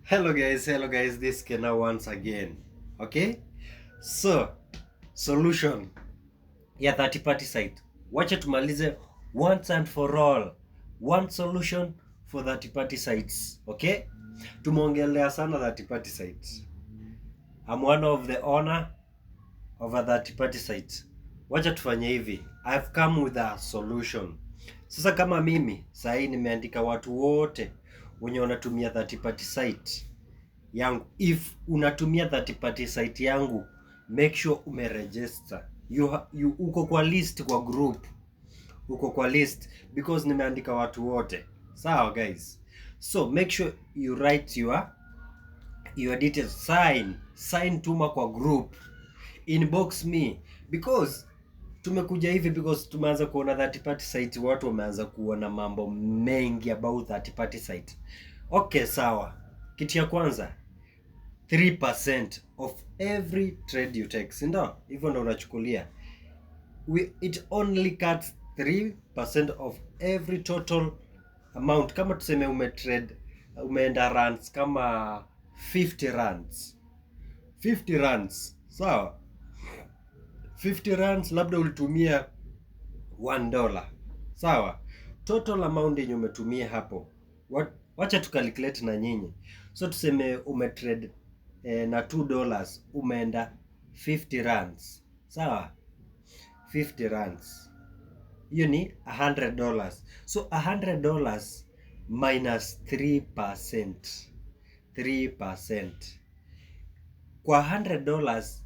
Hello guys, this is Kena once again. Okay? So, solution ya 30 party site. Wacha tumalize once and for all. One solution for 30 party sites. Okay? Tumeongelea sana 30 party sites. I'm one of the owner of a 30 party site. Wacha tufanye hivi. I've come with a solution. Sasa kama mimi, sahii nimeandika watu wote wenye wanatumia 30 party site yangu. If unatumia 30 party site yangu, make sure umeregister. You uko kwa list, kwa group uko kwa list, because nimeandika watu wote. Sawa guys, so make sure you write your details, sign tuma kwa group, inbox me, because tumekuja hivi because tumeanza kuona 30 party site, watu wameanza kuona mambo mengi about 30 party site. Okay, sawa. Kitu ya kwanza, 3% of every trade you take. Sindo? Hivyo ndo unachukulia. It only cuts 3% of every total amount. Kama tuseme umeenda runs kama 50 runs. 50 runs. Sawa? 50 runs labda ulitumia $1. Sawa? Total amount yenye umetumia hapo. Wacha tukalculate na nyinyi. So tuseme umetrade na $2, umeenda 50 runs. Sawa? 50 runs. Hiyo ni $100. So $100 minus 3%. 3%. Kwa $100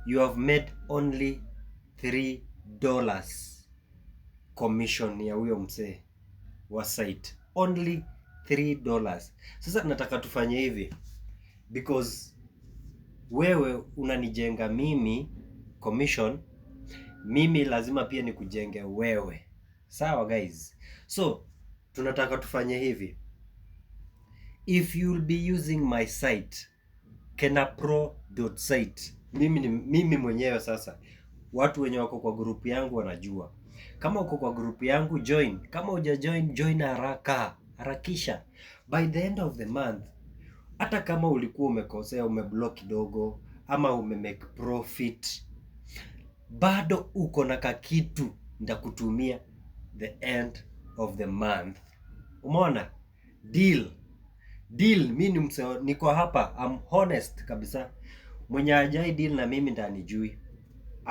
you have made only $3 commission ya huyo msee wa site. Only $3. Sasa nataka tufanye hivi, because wewe unanijenga mimi commission, mimi lazima pia nikujenge wewe. Sawa guys? So tunataka tufanye hivi. If you'll be using my site kenapro.site, mimi mwenyewe sasa, watu wenye wako kwa group yangu wanajua. Kama uko kwa group yangu, join. Kama huja join harakisha. By the end of the month, hata kama ulikuwa umekosea, umeblock kidogo ama umemake profit, bado uko na kakitu ndakutumia the end of the month. Umeona? Deal. Mimi niko hapa, I'm honest kabisa. Mwenye ajai deal na mimi ndanijui.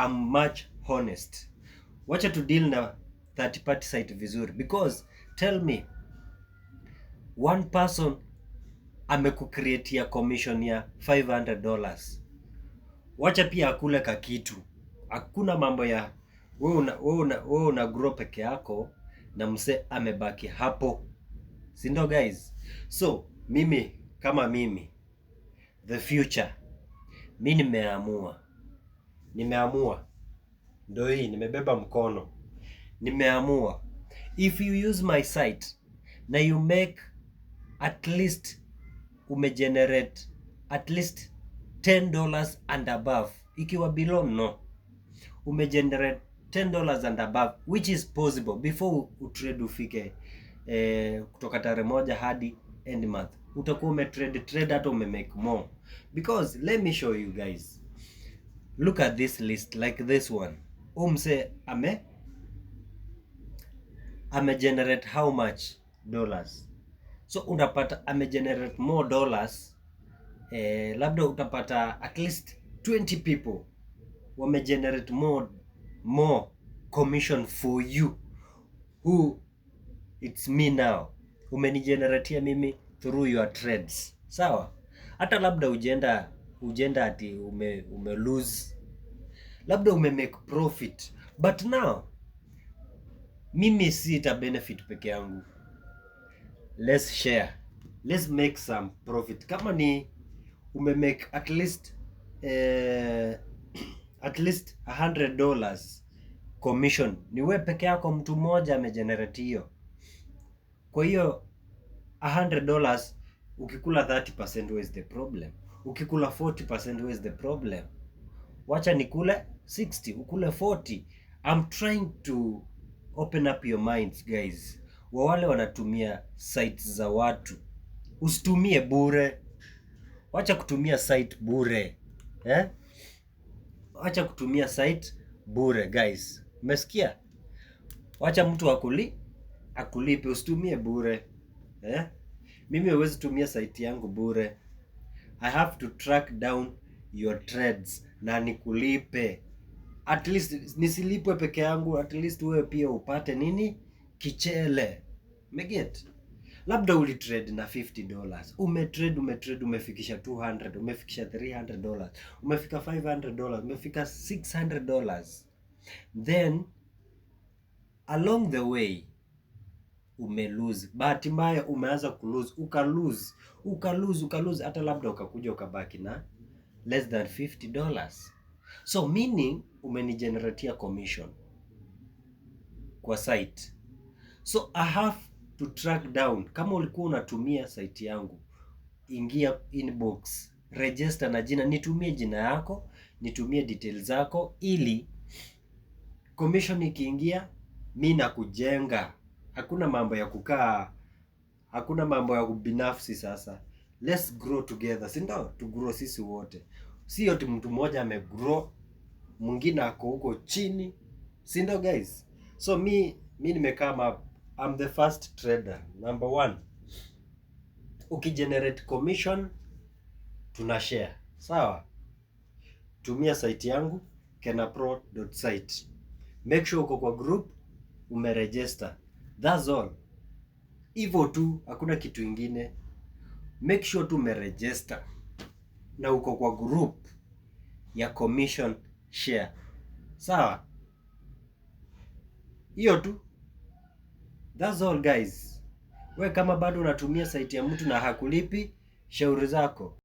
I'm much honest. Wacha to deal na 30 party site vizuri, because tell me, one person amekucreatea commission ya $500. Wacha pia akule kakitu. Hakuna mambo ya wewe una grow peke yako na mse amebaki hapo. Si ndio guys? So mimi kama mimi, the future, mimi nimeamua ndio hii, nimebeba mkono. Nimeamua, if you use my site na you make at least, umegenerate at least $10 and above, ikiwa below no, umegenerate $10 and above, which is possible before utrade ufike kutoka tarehe moja hadi end month, utakuwa umetrade hata umemake more. Because let me show you guys, look at this list, like this one. Umse ame generate how much dollars? So unapata ame generate more dollars. Labda utapata at least 20 people wame generate more commission for you, who it's me now. Umenigeneratea mimi through your trades. Sawa? Hata labda ujenda ati ume lose, labda ume make profit, but now mimi sita benefit peke yangu. Let's share, let's make some profit. Kama ni ume make at least $100 commission, ni wewe peke yako, mtu mmoja amegenerate hiyo. Kwa hiyo $100, ukikula 30%, where is the problem? Ukikula 40%, where is the problem? Wacha nikule 60, ukule 40. I'm trying to open up your minds guys. Wale wanatumia sites za watu, usitumie bure. Wacha kutumia site bure. Wacha kutumia site bure guys. Umesikia? Wacha mtu akulipe, usitumie bure. Mimi huwezi tumia site yangu bure. I have to track down your trades na nikulipe. At least nisilipwe peke yangu, at least wewe pia upate nini? Kichele. Umeget? Labda ulitrade na $50. Umetrade umefikisha 200, umefikisha $300, umefika $500, umefika $600. Then along the way umelose. Bahati mbaya umeanza kulose, ukalose hata labda ukakuja ukabaki na less than $50. So meaning umenigeneratea commission kwa site. So I have to track down. Kama ulikuwa unatumia site yangu, ingia inbox, register na jina, nitumie jina yako, nitumie details zako, ili commission ikiingia mimi nakujenga. Hakuna mambo ya kukaa, hakuna mambo ya ubinafsi. Sasa let's grow together, si ndio? To grow sisi wote, sio ati mtu mmoja amegrow mwingine ako huko chini, si ndio guys? So mi nimekaa, I'm the first trader. Number 1, ukigenerate commission tunashare, sawa? Tumia site yangu kenapro.site. Make sure uko kwa group umeregister. That's all. Hivyo tu, hakuna kitu ingine. Make sure tu umeregister na uko kwa group ya commission share, sawa? Hiyo tu. That's all guys. We kama bado unatumia site ya mtu na hakulipi, shauri zako.